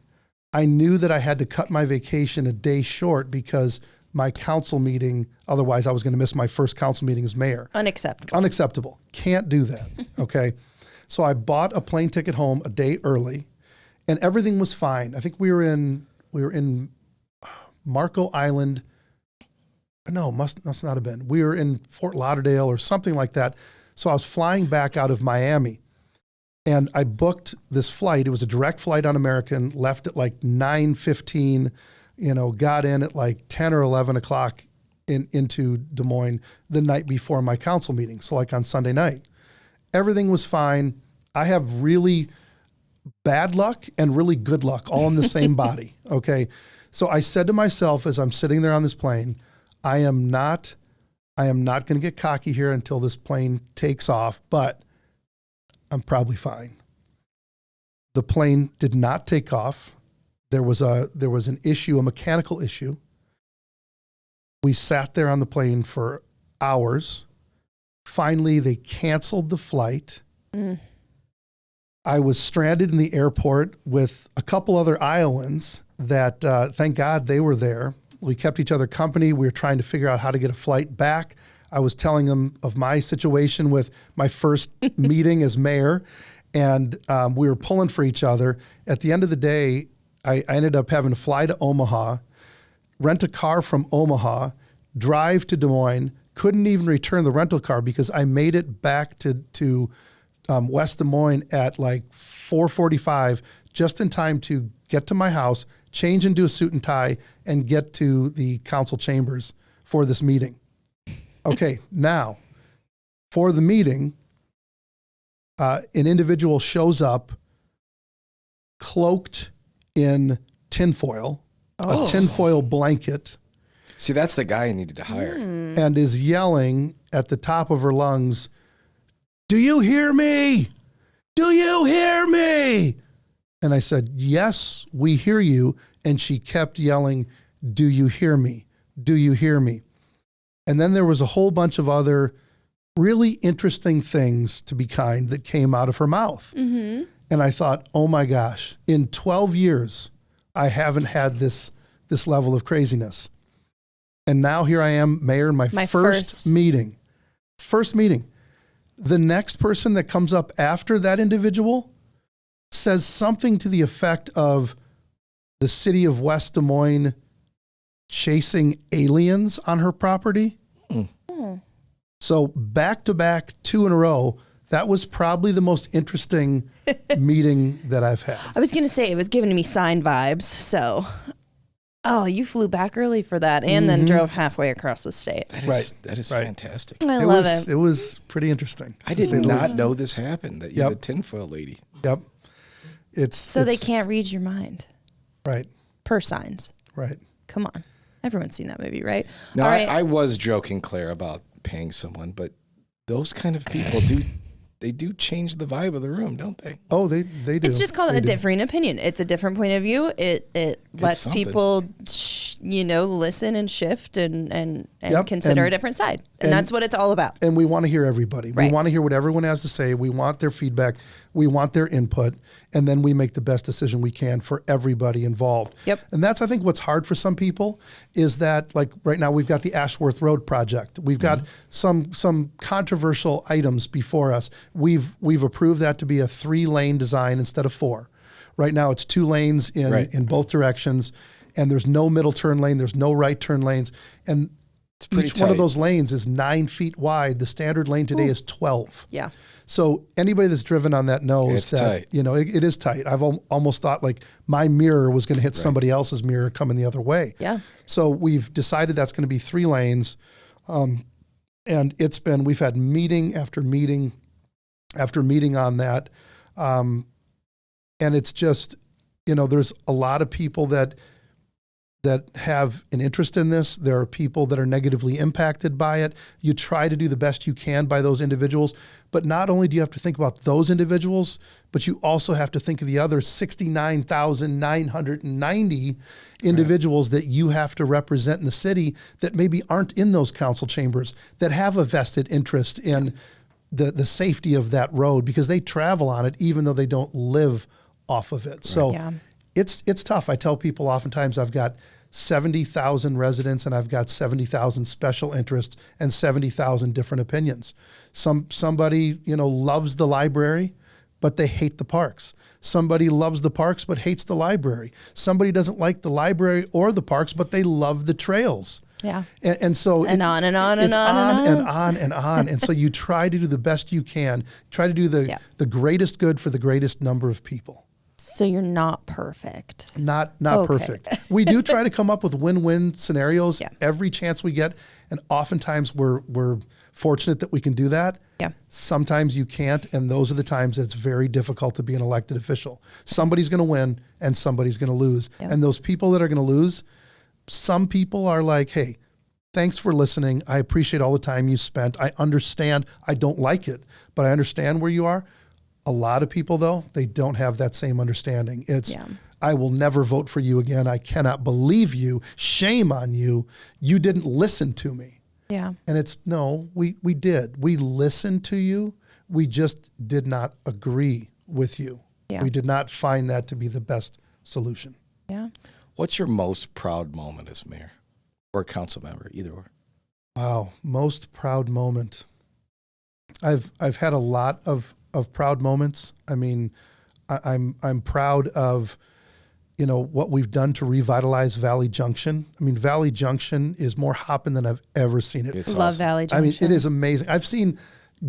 I knew that I had to cut my vacation a day short because my council meeting, otherwise I was going to miss my first council meeting as mayor. Unacceptable. Can't do that, okay? So I bought a plane ticket home a day early, and everything was fine. I think we were in Marco Island. No, must not have been. We were in Fort Lauderdale or something like that. So I was flying back out of Miami, and I booked this flight. It was a direct flight on American, left at like 9:15, got in at like 10 or 11 o'clock into Des Moines the night before my council meeting. So like on Sunday night, everything was fine. I have really bad luck and really good luck all in the same body. Okay. So I said to myself, as I'm sitting there on this plane, I am not going to get cocky here until this plane takes off, but I'm probably fine. The plane did not take off. There was an issue, a mechanical issue. We sat there on the plane for hours. Finally, they canceled the flight. I was stranded in the airport with a couple other Iowans that, thank God they were there. We kept each other company. We were trying to figure out how to get a flight back. I was telling them of my situation with my first meeting as mayor, and we were pulling for each other. At the end of the day, I ended up having to fly to Omaha, rent a car from Omaha, drive to Des Moines, couldn't even return the rental car because I made it back to West Des Moines at like 4:45, just in time to get to my house, change into a suit and tie, and get to the council chambers for this meeting. Okay, now, for the meeting, an individual shows up cloaked in tinfoil, a tinfoil blanket. See, that's the guy you needed to hire. And is yelling at the top of her lungs, "Do you hear me? Do you hear me?" And I said, "Yes, we hear you." And she kept yelling, "Do you hear me? Do you hear me?" And then there was a whole bunch of other really interesting things, to be kind, that came out of her mouth. And I thought, oh my gosh, in 12 years, I haven't had this level of craziness. And now here I am, mayor, in my first meeting. First meeting. The next person that comes up after that individual says something to the effect of the city of West Des Moines chasing aliens on her property. So back to back, 2 in a row, that was probably the most interesting meeting that I've had. I was going to say, it was giving me sign vibes. So, you flew back early for that and then drove halfway across the state. That is fantastic. I love it. It was pretty interesting. I did not know this happened, that you're the tinfoil lady. Yep. They can't read your mind. Right. Per signs. Right. Come on. Everyone's seen that movie, right? No, I was joking, Claire, about paying someone, but those kind of people do change the vibe of the room, don't they? Oh, they do. It's just called a differing opinion. It's a different point of view. It lets people listen and shift and Yep. consider a different side. And that's what it's all about. And we want to hear everybody. Right. We want to hear what everyone has to say. We want their feedback. We want their input. And then we make the best decision we can for everybody involved. Yep. And that's, I think, what's hard for some people is that, like right now, we've got the Ashworth Road project. We've got some controversial items before us. We've approved that to be a 3-lane design instead of 4. Right now, it's 2 lanes in both directions. And there's no middle turn lane. There's no right turn lanes. And each one of those lanes is 9 feet wide. The standard lane today is 12. Yeah. So anybody that's driven on that knows it's that, tight. It is tight. I've almost thought like my mirror was going to hit somebody else's mirror coming the other way. Yeah. So we've decided that's going to be 3 lanes. And we've had meeting after meeting after meeting on that. And it's just, there's a lot of people that have an interest in this. There are people that are negatively impacted by it. You try to do the best you can by those individuals, but not only do you have to think about those individuals, but you also have to think of the other 69,990 individuals that you have to represent in the city that maybe aren't in those council chambers, that have a vested interest in the safety of that road because they travel on it even though they don't live off of it. So it's tough. I tell people oftentimes I've got 70,000 residents and I've got 70,000 special interests and 70,000 different opinions. Somebody, loves the library, but they hate the parks. Somebody loves the parks, but hates the library. Somebody doesn't like the library or the parks, but they love the trails. Yeah. And so on and on and on and on and on. And so you try to do the best you can, try to do the greatest good for the greatest number of people. So you're not perfect. Not perfect. We do try to come up with win-win scenarios every chance we get. And oftentimes we're fortunate that we can do that. Yeah. Sometimes you can't. And those are the times that it's very difficult to be an elected official. Somebody's going to win and somebody's going to lose. Yeah. And those people that are going to lose, some people are like, hey, thanks for listening. I appreciate all the time you spent. I understand. I don't like it, but I understand where you are. A lot of people, though, they don't have that same understanding. It's, I will never vote for you again. I cannot believe you. Shame on you. You didn't listen to me. Yeah. And it's, no, we did. We listened to you. We just did not agree with you. Yeah. We did not find that to be the best solution. Yeah. What's your most proud moment as mayor or council member, either or? Wow, most proud moment. I've had a lot of proud moments. I mean, I'm proud of, what we've done to revitalize Valley Junction. I mean, Valley Junction is more hopping than I've ever seen it. Love awesome. Valley Junction. I mean, it is amazing. I've seen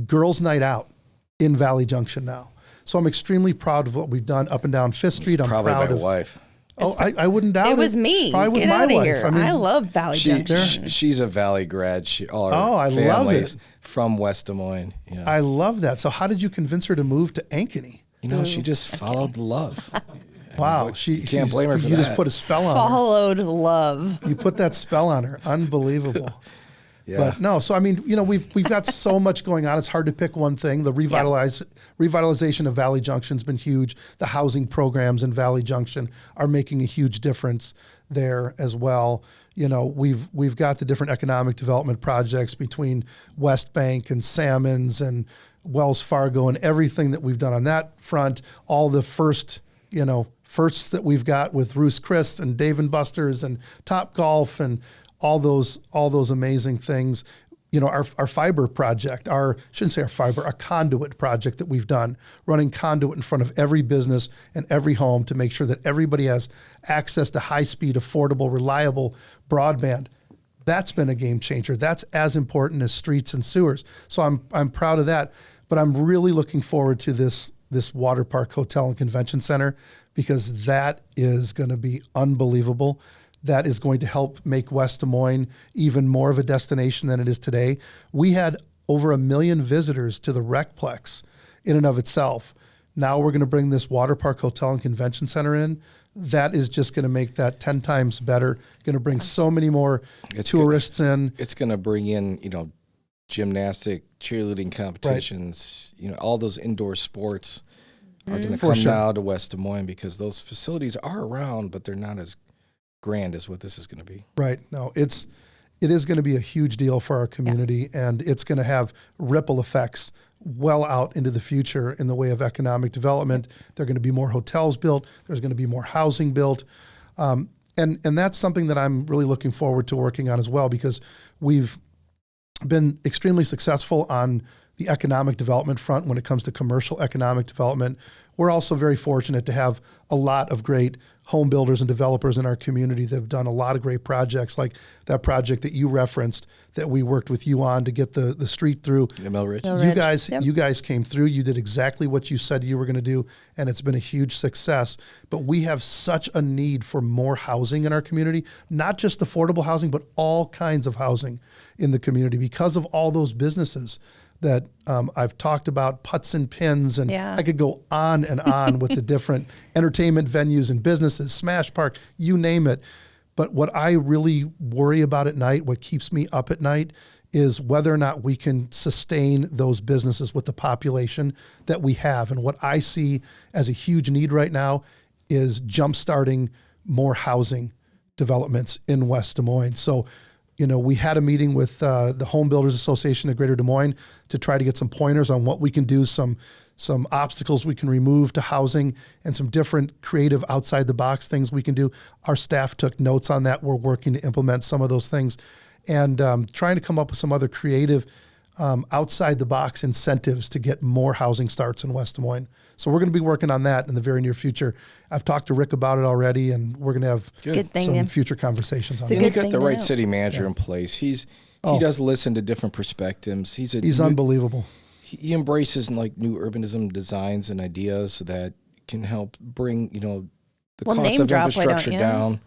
girls' night out in Valley Junction now. So I'm extremely proud of what we've done up and down Fifth Street. I'm probably proud my of wife. Oh, I wouldn't doubt it. It was me. Probably Get with out my of wife. here. I love Valley Junction. She's a Valley grad. All her I love family's it. From West Des Moines. I love that. So how did you convince her to move to Ankeny? She just followed love. Wow. You can't blame her for that. You just put a spell on her. Followed love. You put that spell on her. Unbelievable. Yeah. But no, so I mean, we've got so much going on. It's hard to pick one thing. The revitalization of Valley Junction's been huge. The housing programs in Valley Junction are making a huge difference there as well. We've got the different economic development projects between West Bank and Salmons and Wells Fargo and everything that we've done on that front. All the firsts that we've got with Ruth Chris and Dave & Buster's and Top Golf and all those amazing things. Our fiber project, our conduit project that we've done, running conduit in front of every business and every home to make sure that everybody has access to high-speed, affordable, reliable broadband. That's been a game changer. That's as important as streets and sewers. So I'm proud of that. But I'm really looking forward to this water park hotel and convention center because that is going to be unbelievable. That is going to help make West Des Moines even more of a destination than it is today. We had over 1 million visitors to the RecPlex in and of itself. Now we're going to bring this water park hotel and convention center in. That is just going to make that 10 times better. Going to bring so many more tourists in. It's going to bring in, gymnastic, cheerleading competitions, all those indoor sports are going to come now to West Des Moines because those facilities are around, but they're not as grand as what this is going to be. Right. No, it is going to be a huge deal for our community, and it's going to have ripple effects well out into the future in the way of economic development. There are going to be more hotels built. There's going to be more housing built. And that's something that I'm really looking forward to working on as well, because we've been extremely successful on the economic development front when it comes to commercial economic development. We're also very fortunate to have a lot of great home builders and developers in our community that have done a lot of great projects, like that project that you referenced that we worked with you on to get the street through. The Mill Ridge. You guys came through. You did exactly what you said you were going to do, and it's been a huge success. But we have such a need for more housing in our community, not just affordable housing, but all kinds of housing in the community because of all those businesses that I've talked about, putts and pins, and I could go on and on with the different entertainment venues and businesses, Smash Park, you name it. But what I really worry about at night, what keeps me up at night, is whether or not we can sustain those businesses with the population that we have. And what I see as a huge need right now is jumpstarting more housing developments in West Des Moines. So, we had a meeting with the Home Builders Association of Greater Des Moines to try to get some pointers on what we can do, some obstacles we can remove to housing, and some different creative outside the box things we can do. Our staff took notes on that. We're working to implement some of those things and trying to come up with some other creative outside the box incentives to get more housing starts in West Des Moines. So we're going to be working on that in the very near future. I've talked to Rick about it already, and we're going to have some future conversations on that. And you've got the right city manager in place. He does listen to different perspectives. He's unbelievable. He embraces like new urbanism designs and ideas that can help bring the cost of infrastructure down.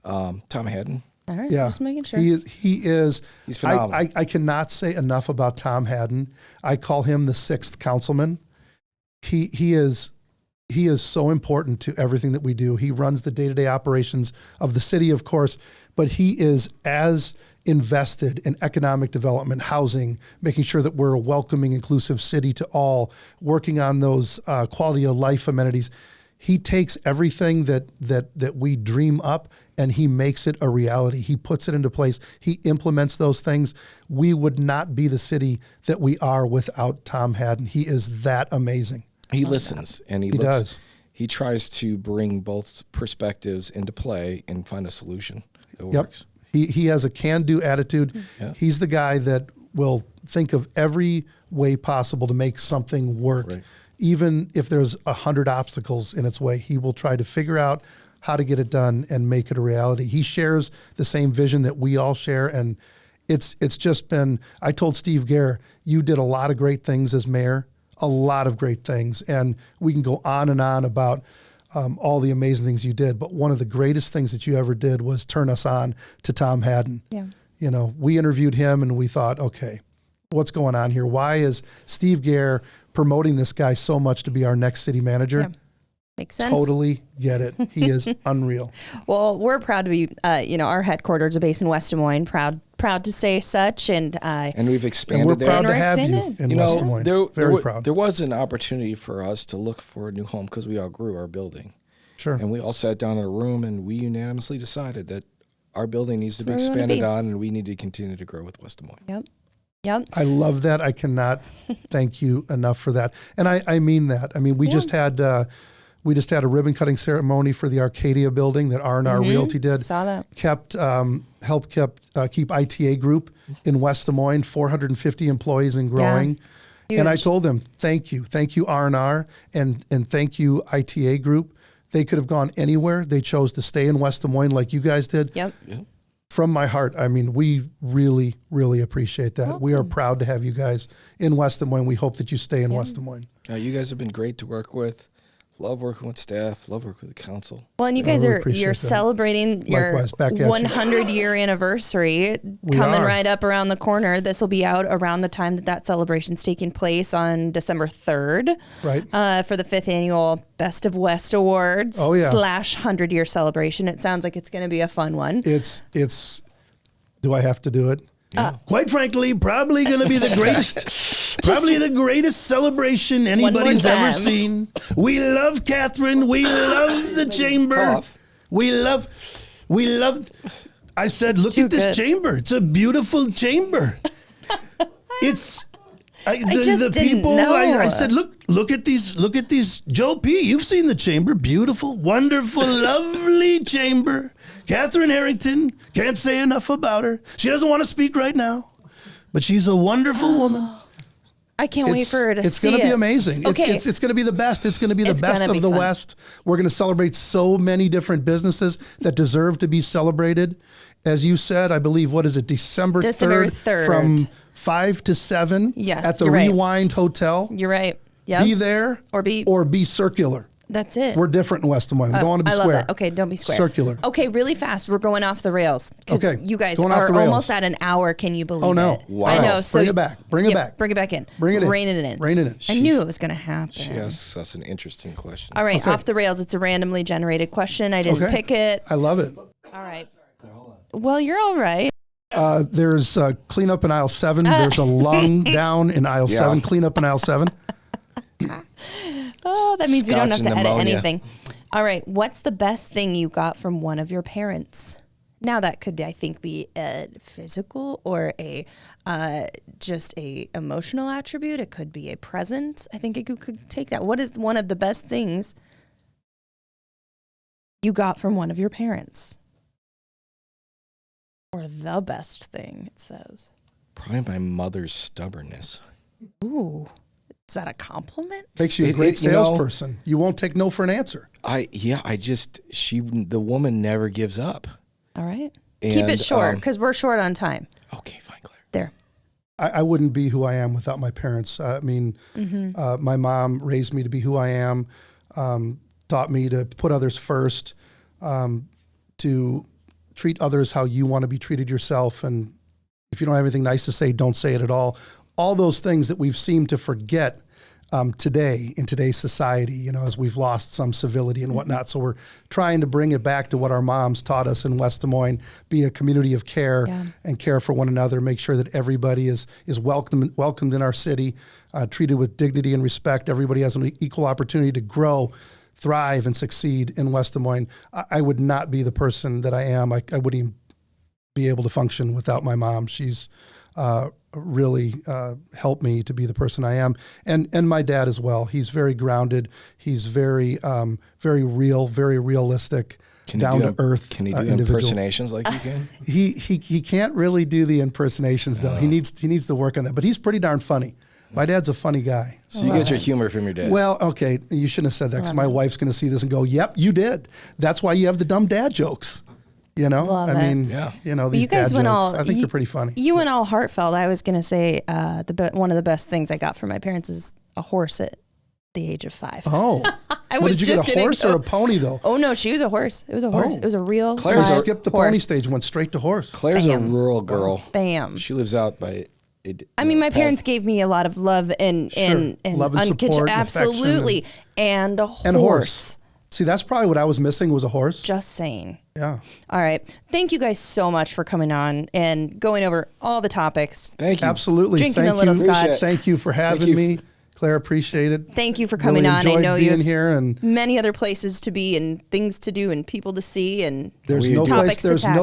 Tom Haddon. All right, just making sure. He's phenomenal. I cannot say enough about Tom Haddon. I call him the sixth councilman. He is so important to everything that we do. He runs the day-to-day operations of the city, of course, but he is as invested in economic development, housing, making sure that we're a welcoming, inclusive city to all, working on those quality of life amenities. He takes everything that we dream up and he makes it a reality. He puts it into place. He implements those things. We would not be the city that we are without Tom Haddon. He is that amazing. He listens and he does. He tries to bring both perspectives into play and find a solution that works. He has a can-do attitude. Yeah. He's the guy that will think of every way possible to make something work. Right. Even if there's 100 obstacles in its way, he will try to figure out how to get it done and make it a reality. He shares the same vision that we all share, and it's just been, I told Steve Gare, you did a lot of great things as mayor, a lot of great things, and we can go on and on about all the amazing things you did, but one of the greatest things that you ever did was turn us on to Tom Haddon. Yeah. We interviewed him and we thought, okay, what's going on here? Why is Steve Gare promoting this guy so much to be our next city manager? Yeah. Makes sense. Totally get it. He is unreal. Well, we're proud to be, our headquarters are based in West Des Moines. Proud to say such, and we've expanded. And we're proud to have you in West Des Moines. Very proud. There was an opportunity for us to look for a new home because we outgrew our building. Sure. And we all sat down in a room and we unanimously decided that our building needs to be expanded on, and we need to continue to grow with West Des Moines. Yep. I love that. I cannot thank you enough for that, and I mean that. I mean, we just had a ribbon cutting ceremony for the Arcadia building that R&R Realty did. Saw that. Helped keep ITA Group in West Des Moines, 450 employees and growing. Yeah. And I told them, thank you R&R, and thank you ITA Group. They could have gone anywhere. They chose to stay in West Des Moines like you guys did. Yep. From my heart, I mean, we really, really appreciate that. Welcome. We are proud to have you guys in West Des Moines. We hope that you stay in West Des Moines. You guys have been great to work with. Love working with staff. Love working with the council. Well, and you guys you're celebrating your 100-year anniversary coming right up around the corner. This will be out around the time that celebration's taking place on December 3rd. Right. For the 5th annual Best of West Awards / 100-year celebration. It sounds like it's going to be a fun one. It's. Do I have to do it? Quite frankly, probably going to be the greatest, the greatest celebration anybody's ever seen. We love Catherine. We love the chamber. We love We loved. I said, look at this chamber. It's a beautiful chamber. It's the people. Know. I said, look at these. Joe P. You've seen the chamber. Beautiful, wonderful, lovely chamber. Catherine Harrington. Can't say enough about her. She doesn't want to speak right now, but she's a wonderful woman. I can't wait for her to see it. It's going to be amazing. Okay. It's going to be the best. It's going to be the best of the West. We're going to celebrate so many different businesses that deserve to be celebrated. As you said, I believe, what is it, December 3rd from 5 to 7 at the Rewind Hotel. You're right. Yep. Be there or be circular. That's it. We're different in West Des Moines. We don't want to be square. That. Okay, don't be square. Circular. Okay, really fast. We're going off the rails because you guys going are almost at an hour. Can you believe it? Oh, no. Wow. I know. So bring it back. Bring it back. Bring it back in. Bring it in. Rein it in. Rein it in. I knew it was going to happen. She asks us an interesting question. All right, off the rails. It's a randomly generated question. I didn't pick it. I love it. All right. Well, you're all right. There's cleanup in aisle 7. There's a lung down in aisle 7. Cleanup in aisle 7. Oh, that means we don't have to edit pneumonia. anything. All right. What's the best thing you got from one of your parents? Now that could, I think, be a physical or a just a emotional attribute. It could be a present. I think it could take that. What is one of the best things you got from one of your parents? Or the best thing, it says. Probably my mother's stubbornness. Ooh. Is that a compliment? Makes you a great salesperson. You won't take no for an answer. The woman never gives up. All right. And, keep it short because we're short on time. Okay, fine, Claire. There. I wouldn't be who I am without my parents. I mean, my mom raised me to be who I am, taught me to put others first, to treat others how you want to be treated yourself. And if you don't have anything nice to say, don't say it at all. All those things that we've seemed to forget today in today's society, as we've lost some civility and whatnot. So we're trying to bring it back to what our moms taught us in West Des Moines, be a community of care and care for one another, make sure that everybody is welcomed in our city, treated with dignity and respect. Everybody has an equal opportunity to grow, thrive, and succeed in West Des Moines. I would not be the person that I am. I wouldn't even be able to function without my mom. She's really helped me to be the person I am, and my dad as well. He's very grounded. He's very real, very realistic, down to earth. Can he do impersonations like you can? He can't really do the impersonations though. He needs to work on that. But he's pretty darn funny. My dad's a funny guy. So you get your humor from your dad. Well, okay, you shouldn't have said that because my wife's going to see this and go, "Yep, you did." That's why you have the dumb dad jokes. Love these you guys dad went jokes, I think they're pretty funny. You went all heartfelt. I was going to say one of the best things I got from my parents is a horse at the age of 5. Oh. Did you get a horse or a pony, though? Oh, no, she was a horse. It was a horse. Oh. It was a real Claire skipped the pony stage, went straight to horse. Claire's a rural girl. Bam. She lives out by... my parents gave me a lot of love and love and support, absolutely, and a horse. And a horse. See, that's probably what I was missing was a horse. Just saying. Yeah. All right. Thank you guys so much for coming on and going over all the topics. Thank you. Absolutely. Drinking a little scotch. Thank you for having me. Claire, appreciate it. Thank you for coming on. I know you have here and many other places to be and things to do and people to see and there's no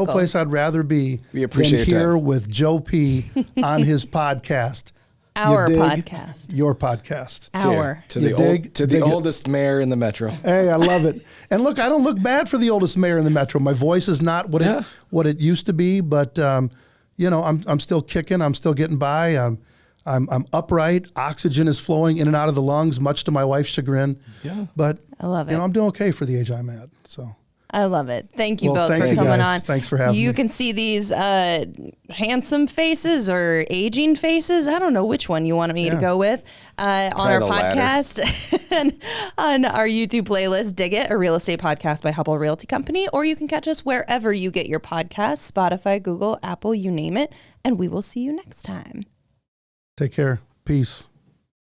place I'd rather be than here with Joe P on his podcast. Our podcast. Your podcast. To the oldest mayor in the metro. Hey, I love it. And look, I don't look bad for the oldest mayor in the metro. My voice is not what it used to be, but I'm still kicking. I'm still getting by. I'm upright. Oxygen is flowing in and out of the lungs, much to my wife's chagrin. Yeah. But I love it. I'm doing okay for the age I'm at. So I love it. Thank you both for coming on. Thanks for having me. You can see these handsome faces or aging faces. I don't know which one you want me to go with on our podcast and on our YouTube playlist, Dig It, a real estate podcast by Hubbell Realty Company. Or you can catch us wherever you get your podcasts, Spotify, Google, Apple, you name it. And we will see you next time. Take care. Peace.